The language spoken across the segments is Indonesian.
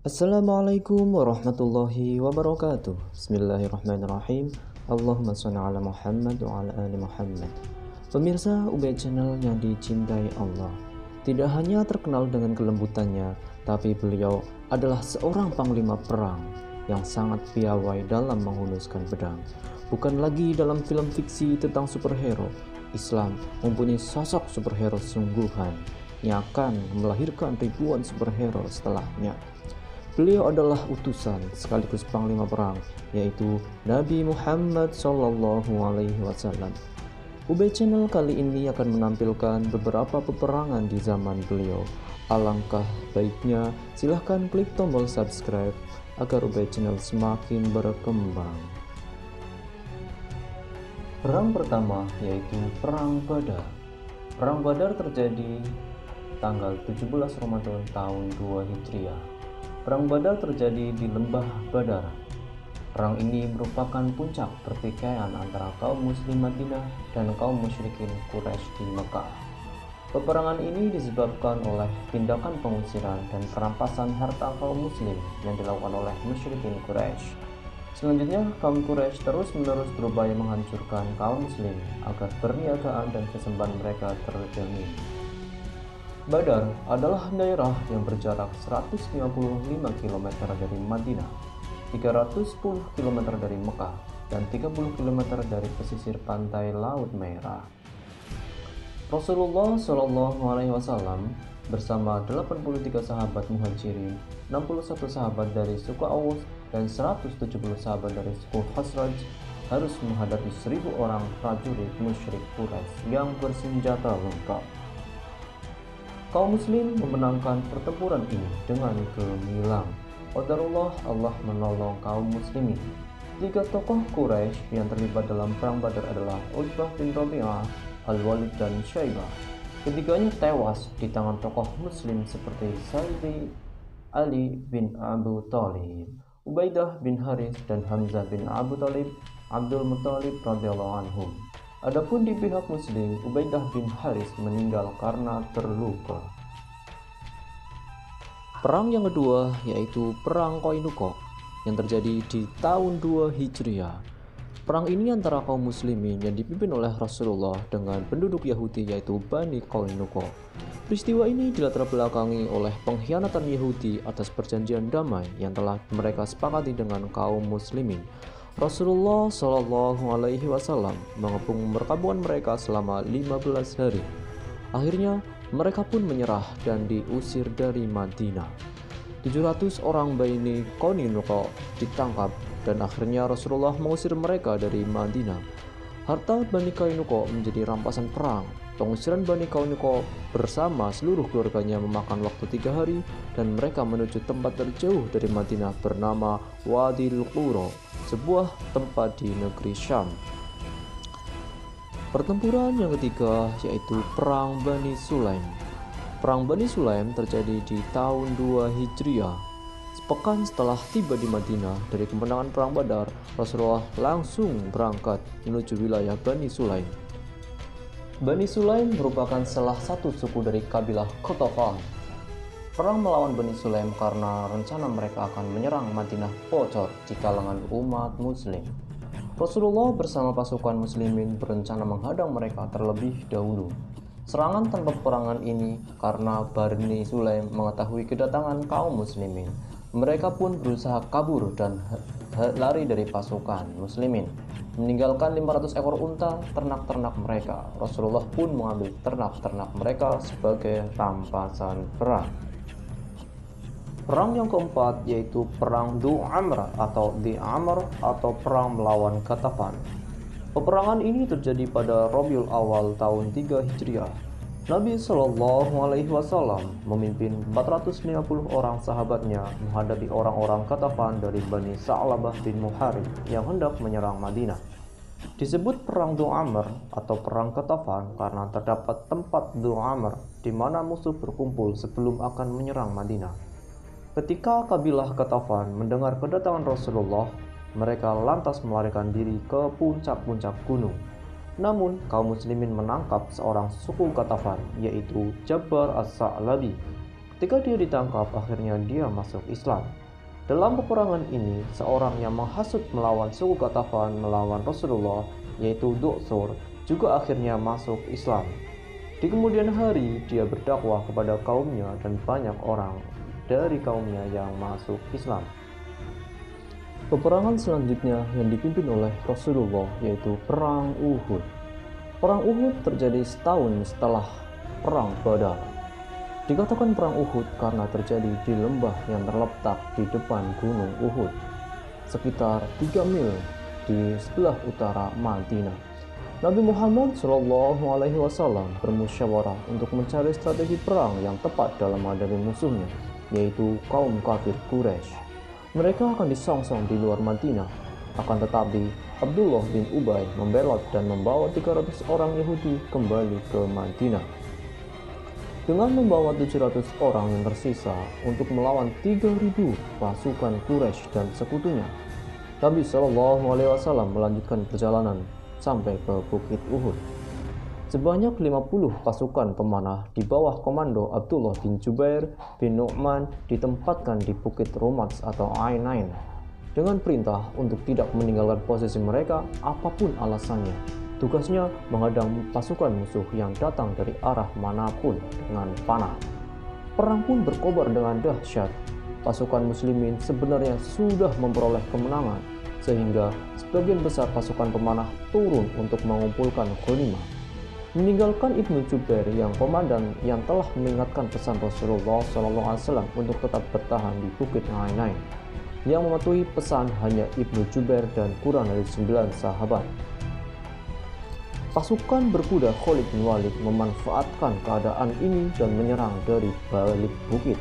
Assalamualaikum warahmatullahi wabarakatuh. Bismillahirrahmanirrahim. Allahumma sholli ala Muhammad wa ala ali Muhammad. Pemirsa Ubay Channel yang dicintai Allah, tidak hanya terkenal dengan kelembutannya, tapi beliau adalah seorang panglima perang yang sangat piawai dalam menghunuskan pedang. Bukan lagi dalam film fiksi tentang superhero. Islam mempunyai sosok superhero sungguhan yang akan melahirkan ribuan superhero setelahnya. Beliau adalah utusan sekaligus panglima perang, yaitu Nabi Muhammad SAW. Ubay Channel kali ini akan menampilkan beberapa peperangan di zaman beliau. Alangkah baiknya silahkan klik tombol subscribe agar Ubay Channel semakin berkembang. Perang pertama yaitu Perang Badar. Perang Badar terjadi tanggal 17 Ramadan tahun 2 Hijriah. Perang Badar terjadi di Lembah Badar. Perang ini merupakan puncak pertikaian antara kaum muslim Madinah dan kaum musyrikin Quraisy di Mekah. Peperangan ini disebabkan oleh tindakan pengusiran dan perampasan harta kaum muslim yang dilakukan oleh musyrikin Quraisy. Selanjutnya, kaum Quraisy terus-menerus berupaya menghancurkan kaum muslim agar perniagaan dan kesembahan mereka terjamin. Badar adalah daerah yang berjarak 155 km dari Madinah, 310 km dari Mekah, dan 30 km dari pesisir pantai Laut Merah. Rasulullah SAW bersama 83 sahabat muhajirin, 61 sahabat dari suku Aus, dan 170 sahabat dari suku Khazraj harus menghadapi 1000 orang prajurit musyrik Quraisy yang bersenjata lengkap. Kaum muslim memenangkan pertempuran ini dengan gemilang. Qadarullah, Allah menolong kaum muslimin. 3 tokoh Quraisy yang terlibat dalam perang Badar adalah Utbah bin Rabi'ah, Al-Walid dan Syaibah. Ketiganya tewas di tangan tokoh muslim seperti Sayyidi Ali bin Abu Thalib, Ubaidah bin Haris, dan Hamzah bin Abu Thalib, Abdul Muthalib radhiyallahu anhum. Adapun di pihak muslim, Ubaidah bin Haris meninggal karena terluka. Perang yang kedua yaitu Perang Qainuqa yang terjadi di tahun 2 Hijriah. Perang ini antara kaum muslimin yang dipimpin oleh Rasulullah dengan penduduk Yahudi yaitu Bani Qainuqa. Peristiwa ini dilatar belakangi oleh pengkhianatan Yahudi atas perjanjian damai yang telah mereka sepakati dengan kaum muslimin. Rasulullah SAW mengepung perkampungan mereka selama 15 hari. Akhirnya mereka pun menyerah dan diusir dari Madinah. 700 orang Bani Qainuqa ditangkap dan akhirnya Rasulullah mengusir mereka dari Madinah. Harta Bani Qainuqa menjadi rampasan perang. Pengusiran Bani Qainuqa bersama seluruh keluarganya memakan waktu 3 hari dan mereka menuju tempat terjauh dari Madinah bernama Wadil Qura, sebuah tempat di negeri Syam. Pertempuran yang ketiga yaitu Perang Bani Sulaim. Perang Bani Sulaim terjadi di tahun 2 Hijriah. Sepekan setelah tiba di Madinah dari kemenangan Perang Badar, Rasulullah langsung berangkat menuju wilayah Bani Sulaim. Bani Sulaim merupakan salah satu suku dari kabilah Qatafan. Perang melawan Bani Sulaim karena rencana mereka akan menyerang Madinah bocor di kalangan umat muslim. Rasulullah bersama pasukan muslimin berencana menghadang mereka terlebih dahulu. Serangan tanpa peperangan ini karena Bani Sulaim mengetahui kedatangan kaum muslimin. Mereka pun berusaha kabur dan lari dari pasukan muslimin, meninggalkan 500 ekor unta ternak-ternak mereka. Rasulullah pun mengambil ternak-ternak mereka sebagai rampasan perang. Perang yang keempat yaitu Perang Dhu Amr atau Di Amr atau Perang melawan Ghatafan. Peperangan ini terjadi pada Rabiul Awal tahun 3 Hijriah. Nabi SAW memimpin 450 orang sahabatnya menghadapi orang-orang Ghatafan dari Bani Sa'labah bin Muharib yang hendak menyerang Madinah. Disebut Perang Dhu Amr atau Perang Ghatafan karena terdapat tempat Dhu Amr di mana musuh berkumpul sebelum akan menyerang Madinah. Ketika kabilah Ghatafan mendengar kedatangan Rasulullah, mereka lantas melarikan diri ke puncak-puncak gunung. Namun, kaum muslimin menangkap seorang suku Ghatafan, yaitu Jabbar As-Sa'labi. Ketika dia ditangkap, akhirnya dia masuk Islam. Dalam peperangan ini, seorang yang menghasut melawan suku Ghatafan melawan Rasulullah, yaitu Du'thur, juga akhirnya masuk Islam. Di kemudian hari, dia berdakwah kepada kaumnya dan banyak orang dari kaumnya yang masuk Islam. Peperangan selanjutnya yang dipimpin oleh Rasulullah yaitu Perang Uhud. Perang Uhud terjadi setahun setelah Perang Badar. Dikatakan Perang Uhud karena terjadi di lembah yang terletak di depan Gunung Uhud, sekitar 3 mil di sebelah utara Madinah. Nabi Muhammad SAW bermusyawarah untuk mencari strategi perang yang tepat dalam menghadapi musuhnya, yaitu kaum kafir Quraisy. Mereka akan disongsong di luar Madinah. Akan tetapi, Abdullah bin Ubay membelot dan membawa 300 orang Yahudi kembali ke Madinah. Dengan membawa 700 orang yang tersisa untuk melawan 3.000 pasukan Quraisy dan sekutunya, Nabi SAW melanjutkan perjalanan sampai ke Bukit Uhud. Sebanyak 50 pasukan pemanah di bawah komando Abdullah bin Jubair bin Nu'man ditempatkan di Bukit Rumats atau Ainain dengan perintah untuk tidak meninggalkan posisi mereka apapun alasannya. Tugasnya menghadang pasukan musuh yang datang dari arah manapun dengan panah. Perang pun berkobar dengan dahsyat. Pasukan muslimin sebenarnya sudah memperoleh kemenangan, sehingga sebagian besar pasukan pemanah turun untuk mengumpulkan ghanimah. Meninggalkan Ibnu Jubair yang komandan yang telah mengingatkan pesan Rasulullah SAW untuk tetap bertahan di Bukit Ainain. Yang mematuhi pesan hanya Ibnu Jubair dan kurang dari 9 sahabat. Pasukan berkuda Khalid bin Walid memanfaatkan keadaan ini dan menyerang dari balik bukit.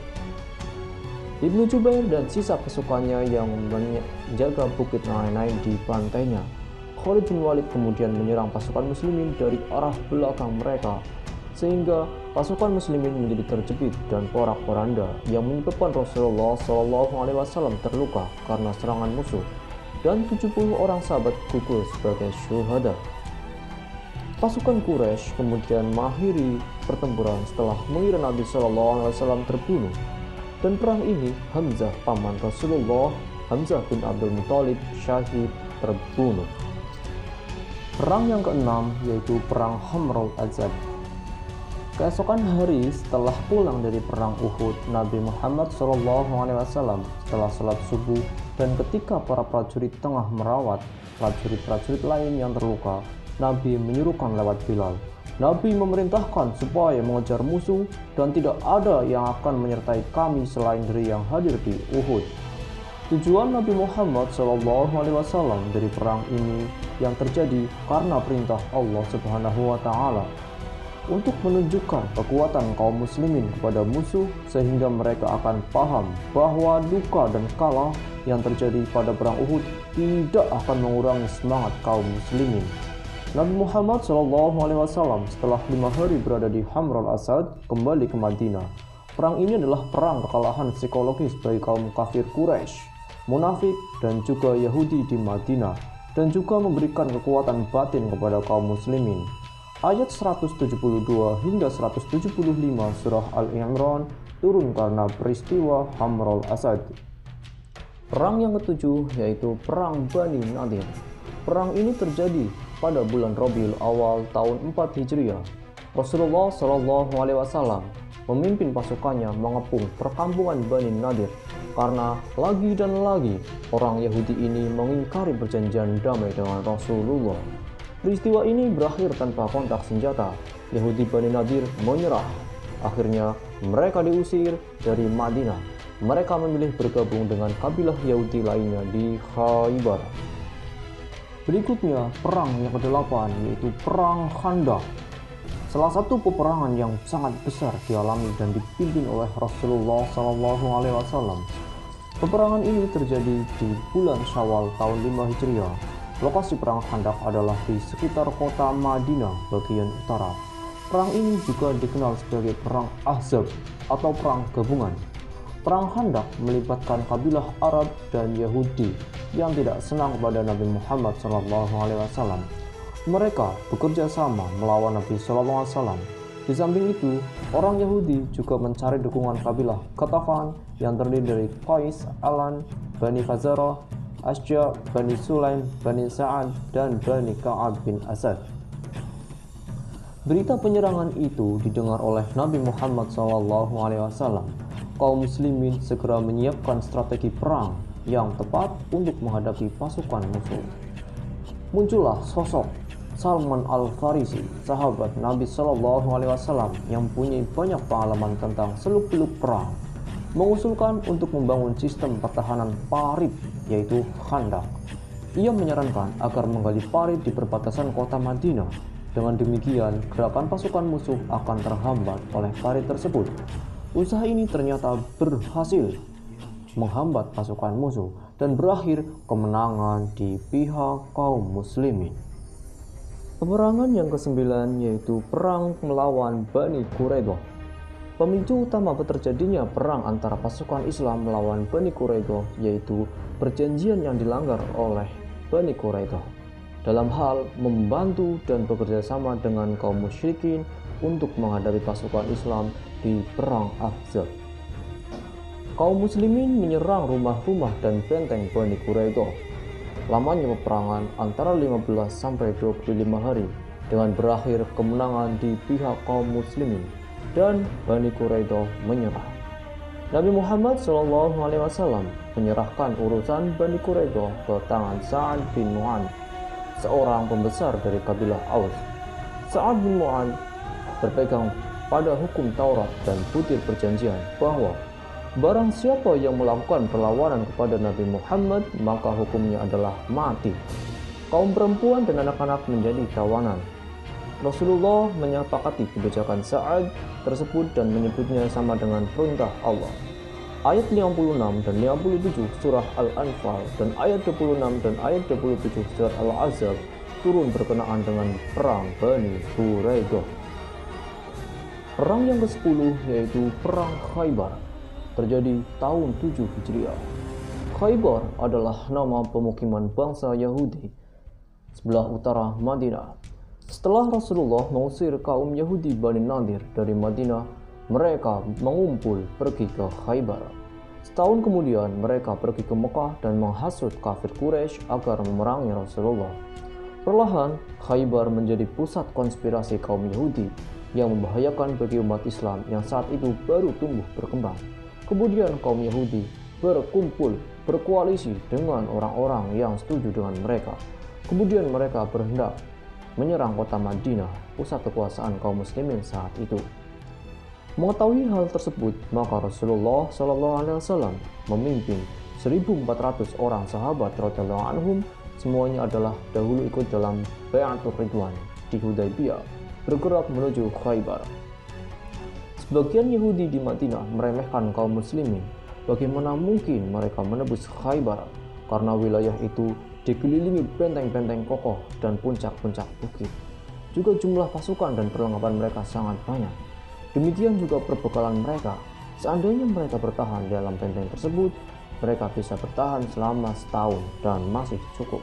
Ibnu Jubair dan sisa pasukannya yang menjaga Bukit Ainain di pantainya. Khalid bin Walid kemudian menyerang pasukan muslimin dari arah belakang mereka, sehingga pasukan muslimin menjadi terjepit dan porak-poranda yang menyebabkan Rasulullah SAW terluka karena serangan musuh dan 70 orang sahabat gugur sebagai syuhada. Pasukan Quraisy kemudian mengakhiri pertempuran setelah mengira Nabi SAW terbunuh. Dan perang ini Hamzah paman Rasulullah, Hamzah bin Abdul Muthalib syahid terbunuh. Perang yang keenam yaitu Perang Hamrul Asad. Keesokan hari setelah pulang dari Perang Uhud, Nabi Muhammad SAW setelah sholat subuh dan ketika para prajurit tengah merawat prajurit-prajurit lain yang terluka, Nabi menyuruhkan lewat Bilal. Nabi memerintahkan supaya mengejar musuh dan tidak ada yang akan menyertai kami selain dari yang hadir di Uhud. Tujuan Nabi Muhammad SAW dari perang ini yang terjadi karena perintah Allah Subhanahu wa Ta'ala untuk menunjukkan kekuatan kaum muslimin kepada musuh sehingga mereka akan paham bahwa duka dan kalah yang terjadi pada perang Uhud tidak akan mengurangi semangat kaum muslimin. Nabi Muhammad SAW setelah 5 hari berada di Hamrul Asad kembali ke Madinah. Perang ini adalah perang kekalahan psikologis bagi kaum kafir Quraisy, munafik dan juga Yahudi di Madinah, dan juga memberikan kekuatan batin kepada kaum muslimin. Ayat 172 hingga 175 surah Al-Imran turun karena peristiwa Hamrul Asad. Perang yang ketujuh yaitu Perang Bani Nadir. Perang ini terjadi pada bulan Rabiul Awal tahun 4 Hijriah. Rasulullah SAW memimpin pasukannya mengepung perkampungan Bani Nadir karena lagi dan lagi orang Yahudi ini mengingkari perjanjian damai dengan Rasulullah. Peristiwa ini berakhir tanpa kontak senjata. Yahudi Bani Nadir menyerah. Akhirnya mereka diusir dari Madinah. Mereka memilih bergabung dengan kabilah Yahudi lainnya di Khaybar. Berikutnya perang yang ke-8 yaitu Perang Khandaq. Salah satu peperangan yang sangat besar dialami dan dipimpin oleh Rasulullah SAW. Peperangan ini terjadi di bulan Syawal tahun 5 Hijriah. Lokasi perang Khandaq adalah di sekitar kota Madinah bagian utara. Perang ini juga dikenal sebagai Perang Ahzab atau Perang Gabungan. Perang Khandaq melibatkan kabilah Arab dan Yahudi yang tidak senang kepada Nabi Muhammad SAW. Mereka bekerja sama melawan Nabi SAW Di samping itu, orang Yahudi juga mencari dukungan kabilah Ghatafan yang terdiri dari Qais, Alan, Bani Fazarah, Asja, Bani Sulaim, Bani Sa'ad, dan Bani Ka'ab bin Asad. Berita penyerangan itu didengar oleh Nabi Muhammad SAW. Kaum muslimin segera menyiapkan strategi perang yang tepat untuk menghadapi pasukan musuh. Muncullah sosok Salman Al-Farisi, sahabat Nabi SAW yang punya banyak pengalaman tentang seluk-beluk perang, mengusulkan untuk membangun sistem pertahanan parit, yaitu khandak. Ia menyarankan agar menggali parit di perbatasan kota Madinah. Dengan demikian, gerakan pasukan musuh akan terhambat oleh parit tersebut. Usaha ini ternyata berhasil menghambat pasukan musuh dan berakhir kemenangan di pihak kaum muslimin. Peperangan yang ke-9 yaitu perang melawan Bani Quraidah. Pemicu utama terjadinya perang antara pasukan Islam melawan Bani Quraidah yaitu perjanjian yang dilanggar oleh Bani Quraidah dalam hal membantu dan bekerja sama dengan kaum musyrikin untuk menghadapi pasukan Islam di perang Ahzab. Kaum muslimin menyerang rumah-rumah dan benteng Bani Quraidah. Lamanya peperangan antara 15 sampai 25 hari dengan berakhir kemenangan di pihak kaum muslimin dan Bani Quraidah menyerah. Nabi Muhammad SAW menyerahkan urusan Bani Quraidah ke tangan Sa'ad bin Mu'adz, seorang pembesar dari kabilah Aus. Sa'ad bin Mu'adz berpegang pada hukum Taurat dan butir perjanjian bahwa barang siapa yang melakukan perlawanan kepada Nabi Muhammad maka hukumnya adalah mati. Kaum perempuan dan anak-anak menjadi tawanan. Rasulullah menyepakati kebijakan Sa'ad tersebut dan menyebutnya sama dengan perintah Allah. Ayat 56 dan 57 surah Al-Anfal dan ayat 26 dan ayat 27 surah Al-Ahzab turun berkenaan dengan perang Bani Quraidah. Perang yang ke-10 yaitu perang Khaybar terjadi tahun 7 Hijriah. Khaybar adalah nama pemukiman bangsa Yahudi sebelah utara Madinah. Setelah Rasulullah mengusir kaum Yahudi Bani Nadir dari Madinah, mereka mengumpul pergi ke Khaybar. Setahun kemudian mereka pergi ke Mekah dan menghasut kafir Quraisy agar memerangi Rasulullah. Perlahan Khaybar menjadi pusat konspirasi kaum Yahudi yang membahayakan bagi umat Islam yang saat itu baru tumbuh berkembang. Kemudian kaum Yahudi berkumpul berkoalisi dengan orang-orang yang setuju dengan mereka. Kemudian mereka berhendak menyerang kota Madinah, pusat kekuasaan kaum muslimin saat itu. Mengetahui hal tersebut, maka Rasulullah SAW memimpin 1.400 orang sahabat radhiyallahu anhum, semuanya adalah dahulu ikut dalam Bai'atul Ridwan di Hudaybiyah, bergerak menuju Khaybar. Sebagian Yahudi di Madinah meremehkan kaum muslimin. Bagaimana mungkin mereka menebus Khaybar karena wilayah itu dikelilingi benteng-benteng kokoh dan puncak-puncak bukit. Juga jumlah pasukan dan perlengkapan mereka sangat banyak. Demikian juga perbekalan mereka. Seandainya mereka bertahan dalam benteng tersebut, mereka bisa bertahan selama setahun dan masih cukup.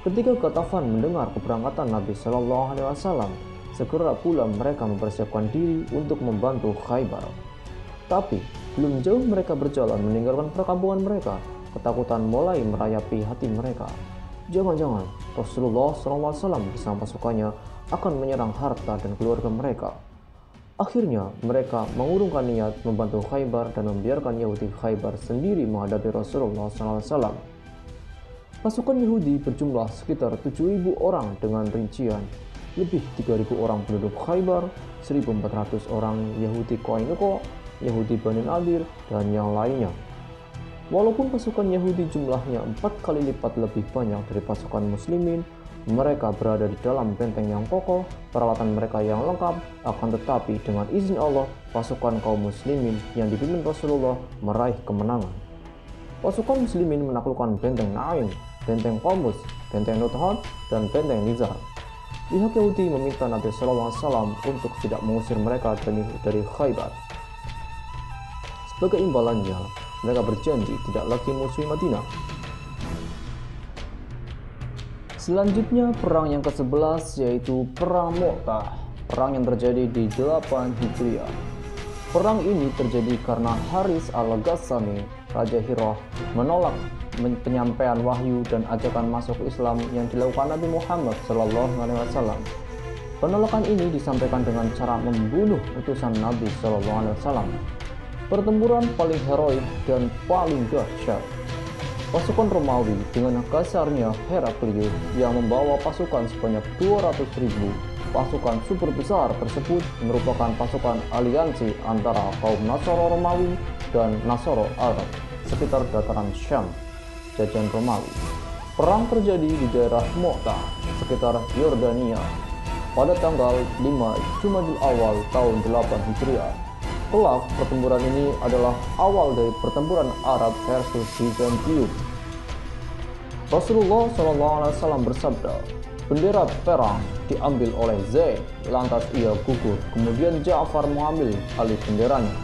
Ketika Ghatafan mendengar keberangkatan Nabi SAW, segera pula mereka mempersiapkan diri untuk membantu Khaybar. Tapi belum jauh mereka berjalan meninggalkan perkampungan mereka, ketakutan mulai merayapi hati mereka. Jangan-jangan Rasulullah SAW bersama pasukannya akan menyerang harta dan keluarga mereka. Akhirnya mereka mengurungkan niat membantu Khaybar dan membiarkan Yahudi Khaybar sendiri menghadapi Rasulullah SAW. Pasukan Yahudi berjumlah sekitar 7.000 orang dengan rincian lebih 3.000 orang penduduk Khaybar, 1.400 orang Yahudi Qainuqa, Yahudi Bani Nadir, dan yang lainnya. Walaupun pasukan Yahudi jumlahnya 4 kali lipat lebih banyak dari pasukan muslimin, mereka berada di dalam benteng yang kokoh, peralatan mereka yang lengkap, akan tetapi dengan izin Allah, pasukan kaum muslimin yang dipimpin Rasulullah meraih kemenangan. Pasukan muslimin menaklukkan benteng Naim, benteng Qamus, benteng Nuthat, dan benteng Nizar. Pihak Yahudi meminta Nabi SAW untuk tidak mengusir mereka dari Khaybar. Sebagai imbalannya, mereka berjanji tidak lagi musuhi Madinah. Selanjutnya perang yang ke-11 yaitu perang Mu'tah. perang yang terjadi di 8 Hijriah. Perang ini terjadi karena Haris al-Ghassani, Raja Hirah, menolak penyampaian wahyu dan ajakan masuk Islam yang dilakukan Nabi Muhammad SAW. Penolakan ini disampaikan dengan cara membunuh utusan Nabi SAW. Pertempuran paling heroik dan paling dahsyat. Pasukan Romawi dengan kasarnya Heraklius yang membawa pasukan sebanyak 200.000 pasukan super besar tersebut merupakan pasukan aliansi antara kaum Nasoro Romawi dan Nasoro Arab sekitar dataran Syam, jajahan Romawi. Perang terjadi di daerah Mu'tah, sekitar Yordania, pada tanggal 5 Jumadil Awal tahun 8 Hijriah. Kelak, pertempuran ini adalah awal dari pertempuran Arab versus Bizantium. Rasulullah SAW bersabda, bendera perang diambil oleh Zaid, lantas ia gugur. Kemudian Ja'far mengambil alih benderanya.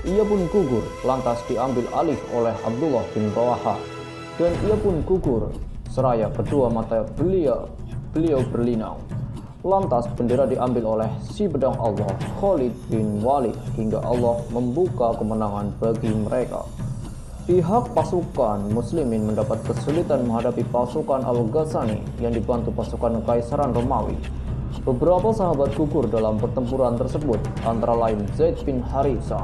Ia pun gugur, lantas diambil alih oleh Abdullah bin Rawaha, dan ia pun gugur, seraya kedua mata beliau berlinang. Lantas bendera diambil oleh si pedang Allah, Khalid bin Walid, hingga Allah membuka kemenangan bagi mereka. Pihak pasukan muslimin mendapat kesulitan menghadapi pasukan Al-Ghassani yang dibantu pasukan Kekaisaran Romawi. Beberapa sahabat gugur dalam pertempuran tersebut, antara lain Zaid bin Harisah,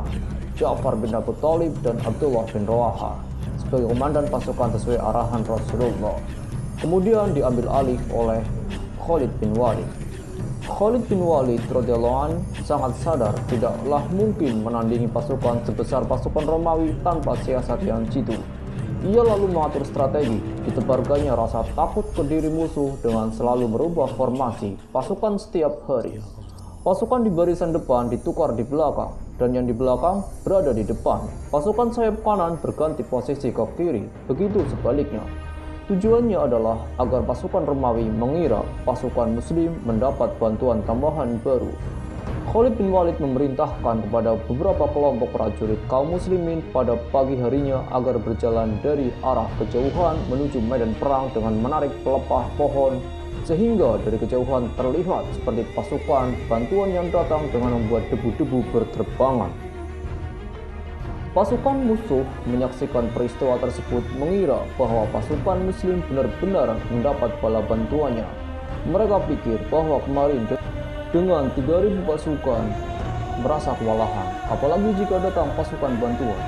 Ja'far bin Abu Thalib, dan Abdullah bin Rawaha sebagai komandan pasukan sesuai arahan Rasulullah. Kemudian diambil alih oleh Khalid bin Walid. Khalid bin Walid radhiyallahu anhu sangat sadar tidaklah mungkin menandingi pasukan sebesar pasukan Romawi tanpa siasat yang jitu. Ia lalu mengatur strategi, ditebarkannya rasa takut ke diri musuh dengan selalu merubah formasi pasukan setiap hari. Pasukan di barisan depan ditukar di belakang, dan yang di belakang berada di depan. Pasukan sayap kanan berganti posisi ke kiri, begitu sebaliknya. Tujuannya adalah agar pasukan Romawi mengira pasukan Muslim mendapat bantuan tambahan baru. Khalid bin Walid memerintahkan kepada beberapa kelompok prajurit kaum muslimin pada pagi harinya agar berjalan dari arah kejauhan menuju medan perang dengan menarik pelepah pohon, sehingga dari kejauhan terlihat seperti pasukan bantuan yang datang dengan membuat debu-debu berterbangan. Pasukan musuh menyaksikan peristiwa tersebut mengira bahwa pasukan muslim benar-benar mendapat bala bantuannya. Mereka pikir bahwa kemarin dengan 3.000 pasukan merasa kewalahan, apalagi jika datang pasukan bantuan.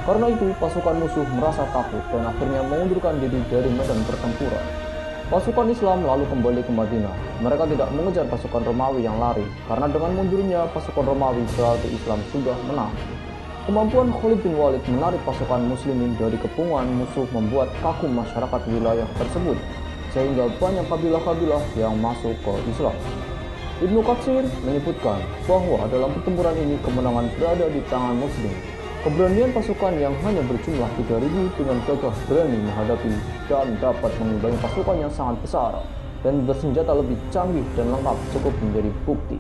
Karena itu pasukan musuh merasa takut dan akhirnya mengundurkan diri dari medan pertempuran. Pasukan Islam lalu kembali ke Madinah. Mereka tidak mengejar pasukan Romawi yang lari, karena dengan mundurnya pasukan Romawi berarti Islam sudah menang. Kemampuan Khalid bin Walid menarik pasukan muslimin dari kepungan musuh membuat kaku masyarakat wilayah tersebut, sehingga banyak kabilah-kabilah yang masuk ke Islam. Ibnu Katsir menyebutkan bahwa dalam pertempuran ini kemenangan berada di tangan muslim. Keberanian pasukan yang hanya berjumlah 3.000 dengan gagah berani menghadapi dan dapat mengimbangi pasukan yang sangat besar dan bersenjata lebih canggih dan lengkap cukup menjadi bukti.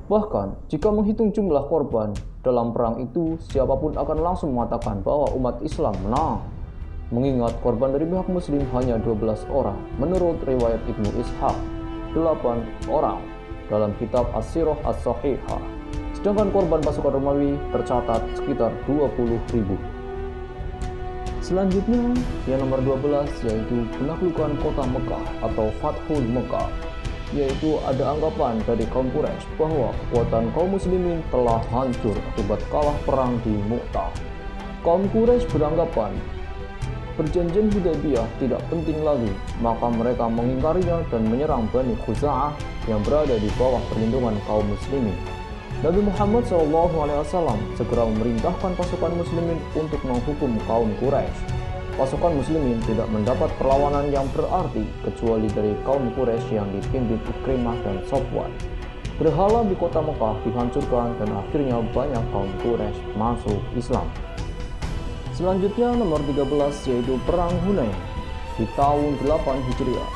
Bahkan, jika menghitung jumlah korban dalam perang itu, siapapun akan langsung mengatakan bahwa umat Islam menang. Mengingat korban dari pihak muslim hanya 12 orang, menurut riwayat Ibnu Ishaq, 8 orang dalam kitab As-Sirah As-Sahihah. Sedangkan korban pasukan Romawi tercatat sekitar 20.000. Selanjutnya, yang nomor 12 yaitu penaklukan kota Mekah atau Fathul Mekah. Yaitu ada anggapan dari kaum Quraisy bahwa kekuatan kaum muslimin telah hancur akibat kalah perang di Mu'tah. Kaum Quraisy beranggapan perjanjian Hudaybiyah tidak penting lagi, maka mereka mengingkarinya dan menyerang Bani Khuza'ah yang berada di bawah perlindungan kaum muslimin. Nabi Muhammad SAW segera memerintahkan pasukan muslimin untuk menghukum kaum Quraisy. Pasukan muslimin tidak mendapat perlawanan yang berarti kecuali dari kaum Quraisy yang dipimpin Ikrimah dan Safwan. Berhala di kota Mekah dihancurkan dan akhirnya banyak kaum Quraisy masuk Islam. Selanjutnya nomor 13 yaitu Perang Hunain di tahun 8 Hijriah.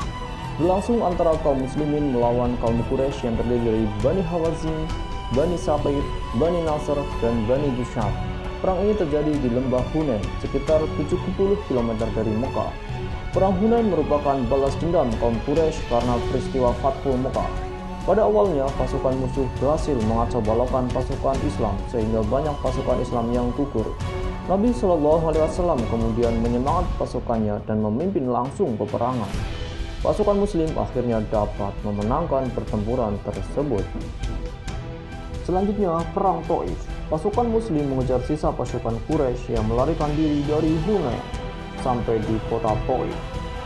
Berlangsung antara kaum muslimin melawan kaum Quraisy yang terdiri dari Bani Hawazin, Bani Saqif, Bani Nasr, dan Bani Jusham. Perang ini terjadi di lembah Hunain, sekitar 70 km dari Mekah. Perang Hunain merupakan balas dendam kaum Quraisy karena peristiwa Fathul Mekah. Pada awalnya, pasukan musuh berhasil mengacau balaukan pasukan Islam sehingga banyak pasukan Islam yang gugur. Nabi Shallallahu Alaihi Wasallam kemudian menyemangat pasukannya dan memimpin langsung peperangan. Pasukan Muslim akhirnya dapat memenangkan pertempuran tersebut. Selanjutnya, Perang Taif. Pasukan Muslim mengejar sisa pasukan Quraisy yang melarikan diri dari Hunain sampai di kota Taif.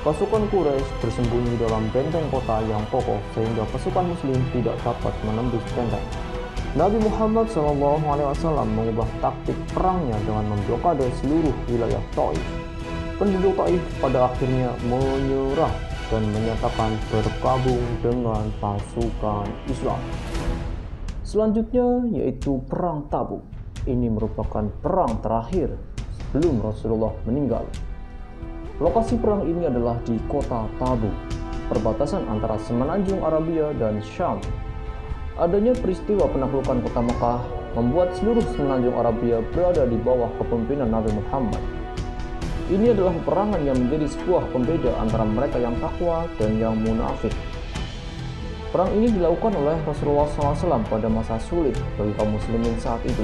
Pasukan Quraisy bersembunyi dalam benteng kota yang kokoh sehingga pasukan Muslim tidak dapat menembus benteng. Nabi Muhammad SAW mengubah taktik perangnya dengan memblokade seluruh wilayah Taif. Penduduk Taif pada akhirnya menyerah dan menyatakan bergabung dengan pasukan Islam. Selanjutnya yaitu Perang Tabuk. Ini merupakan perang terakhir sebelum Rasulullah meninggal. Lokasi perang ini adalah di kota Tabuk, perbatasan antara semenanjung Arabia dan Syam. Adanya peristiwa penaklukan kota Mekah membuat seluruh semenanjung Arabia berada di bawah kepemimpinan Nabi Muhammad. Ini adalah peperangan yang menjadi sebuah pembeda antara mereka yang takwa dan yang munafik. Perang ini dilakukan oleh Rasulullah SAW pada masa sulit bagi kaum muslimin saat itu,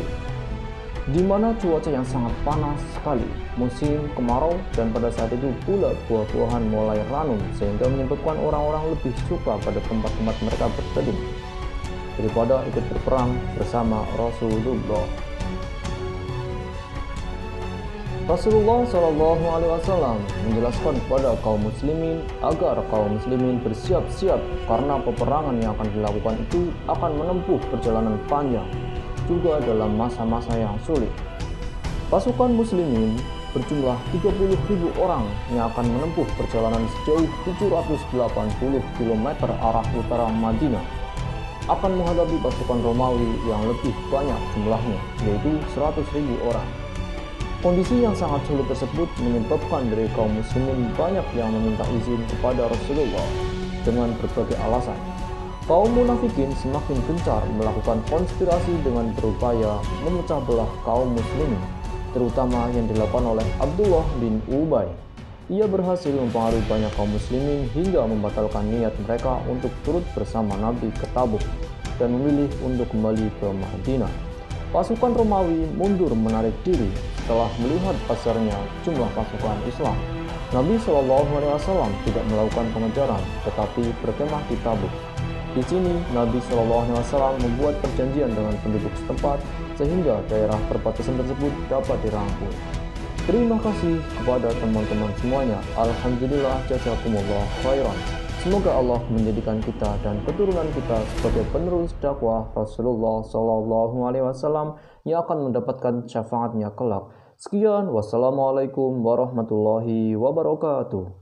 di mana cuaca yang sangat panas sekali, musim kemarau, dan pada saat itu pula buah-buahan mulai ranum sehingga menyebabkan orang-orang lebih suka pada tempat-tempat mereka berteduh daripada ikut berperang bersama Rasulullah. Rasulullah SAW menjelaskan kepada kaum muslimin agar kaum muslimin bersiap-siap karena peperangan yang akan dilakukan itu akan menempuh perjalanan panjang juga dalam masa-masa yang sulit. Pasukan muslimin berjumlah 30.000 orang yang akan menempuh perjalanan sejauh 780 km arah utara Madinah akan menghadapi pasukan Romawi yang lebih banyak jumlahnya, yaitu 100.000 orang. Kondisi yang sangat sulit tersebut menyebabkan dari kaum muslimin banyak yang meminta izin kepada Rasulullah dengan berbagai alasan. Kaum munafikin semakin gencar melakukan konspirasi dengan berupaya memecah belah kaum muslimin, terutama yang dilakukan oleh Abdullah bin Ubay. Ia berhasil mempengaruhi banyak kaum muslimin hingga membatalkan niat mereka untuk turut bersama Nabi ke Tabuk dan memilih untuk kembali ke Madinah. Pasukan Romawi mundur menarik diri setelah melihat besarnya jumlah pasukan Islam. Nabi SAW tidak melakukan pengejaran, tetapi berkemah di Tabuk. Di sini, Nabi SAW membuat perjanjian dengan penduduk setempat sehingga daerah perbatasan tersebut dapat dirangkul. Terima kasih kepada teman-teman semuanya. Alhamdulillah, jazakumullah khairan. Semoga Allah menjadikan kita dan keturunan kita sebagai penerus dakwah Rasulullah SAW yang akan mendapatkan syafaatnya kelak. Sekian, wassalamualaikum warahmatullahi wabarakatuh.